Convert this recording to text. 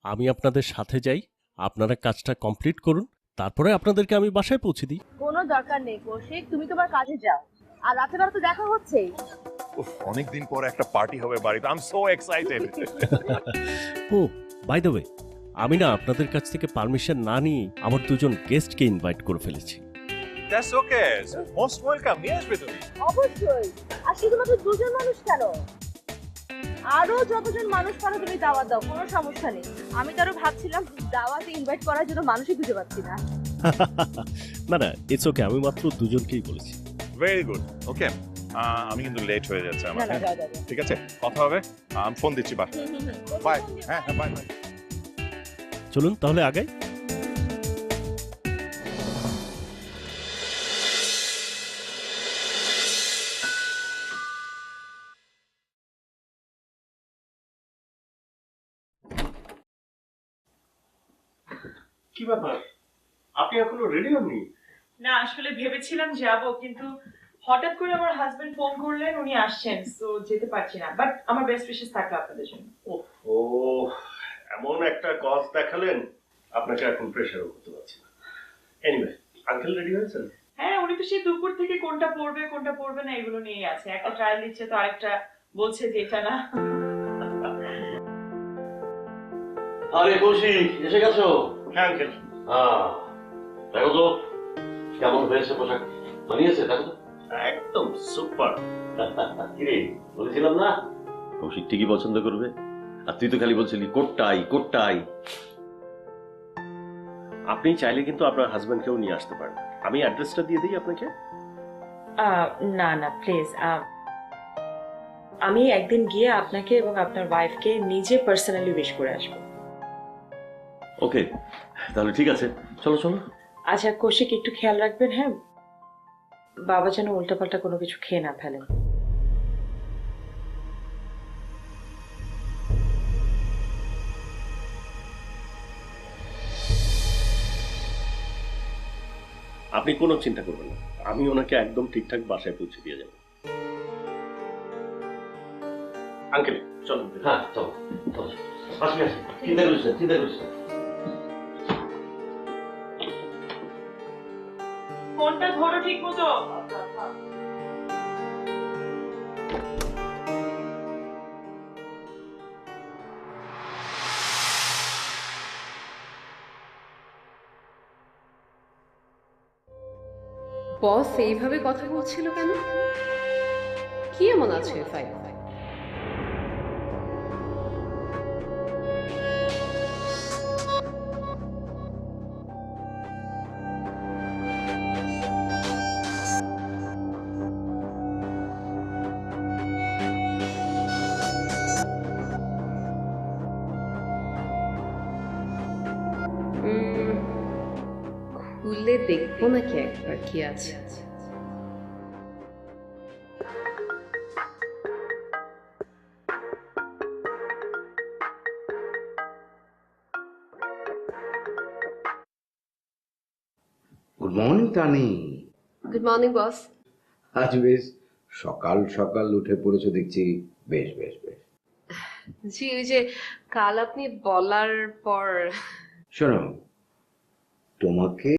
আমি আপনাদের সাথে যাই, আপনারা কাজটা কমপ্লিট করুন, তারপরে আপনাদেরকে আমি বাসায় পৌঁছে দিই। কোনো দরকার নেই কৌশিক, তুমি তোমার কাজে যাও, আর রাতে বেলা তো দেখা হচ্ছেই। অনেকদিন পর একটা পার্টি হবে বাড়িতে, I am so excited. Oh by the way, আমি না আপনাদের কাছ থেকে পারমিশন না নিয়ে আমার দুজন গেস্টকে ইনভাইট করে ফেলেছি। That's okay, most welcome. নিয়ে আসবে তুমি। অবশ্যই, আর শুধুমাত্র দুজন মানুষ কেন, আরো যতজন মানুষ পারো তুমি দাওয়াত দাও, কোনো সমস্যা নেই। আমি তো আরো ভাবছিলাম দাওয়াতে ইনভাইট করার জন্য মানুষই খুঁজে পাচ্ছি না। না না, ইটস ওকে, আমি মাত্র দুজনকেই বলেছি। ভেরি গুড, ওকে। আমি কিন্তু লেট হয়ে যাচ্ছে আমার। না, যাও, যাও, যাও। ঠিক আছে, কথা হবে। আমি ফোন দিচ্ছি, বাই বাই। হ্যাঁ হ্যাঁ, বাই বাই। চলুন তাহলে আগাই। কি ব্যাপার, আপনি এখনো রেডি হননি? না, আসলে ভেবেছিলাম যাব, কিন্তু হঠাৎ করে আমার হাজবেন্ড ফোন করলেন, উনি আসছেন, সো যেতে পারছি না। বাট আমার বেস্ট উইশেস থাকলো আপনাদের জন্য। ও, এমন একটা কজ দেখালেন, আপনাকে এখন প্রেশারও করতে পারছি না। এনিওয়ে, আঙ্কেল রেডি হয়েছেন? হ্যাঁ, উনি তো সেই দুপুর থেকে কোনটা পড়বে না এগুলো নিয়ে আছে। একটা ট্রায়াল দিচ্ছে, তো আরেকটা বলছে যে এটা না। আরে কৌশিক, এসে গেছো? হ্যাঁ আঙ্কেল। দেখো তো কেমন হয়েছে পোশাক, মানিয়েছে? দেখো তো। একদম সুপার। কিরে, বলেছিলাম না কৌশিক ঠিকই পছন্দ করবে। আর তুই তো খালি বলছিলি কোটটাই কোটটাই। আপনি চাইলে কিন্তু আপনার হাজবেন্ডকেও নিয়ে আসতে পারেন, আমি অ্যাড্রেসটা দিয়ে দিই আপনাকে। না না প্লিজ, আমি একদিন গিয়ে আপনাকে এবং আপনার ওয়াইফকে নিজে পার্সোনালি উইশ করে আসবো। ওকে, তাহলে ঠিক আছে, চলো চলো। আচ্ছা কৌশিক, একটু খেয়াল রাখবেন, হ্যাঁ, বাবা যেন উল্টাপাল্টা কোনো কিছু খেয়ে না ফেলেন। আপনি কোনো চিন্তা করবেন না, আমি ওনাকে একদম ঠিকঠাক বাসায় পৌঁছে দিয়ে যাব। আঙ্কেল চলুন। হ্যাঁ চলো চলো, আসি আসি, চিন্তা করিস না, চিন্তা করিস না। ফোনটা ধরো ঠিক মতো। বস এইভাবে কথা বলছিল কেন? কি এমন আছে ফাইল? খুলে দেখবো নাকি একবার কি আছে? গুড মর্নিং টানি। Good morning boss. আজ বেশ সকাল সকাল উঠে পড়েছো দেখছি। বেশ বেশ বেশ। জি, ওই যে কাল আপনি বলার পর। শোনো, তোমাকে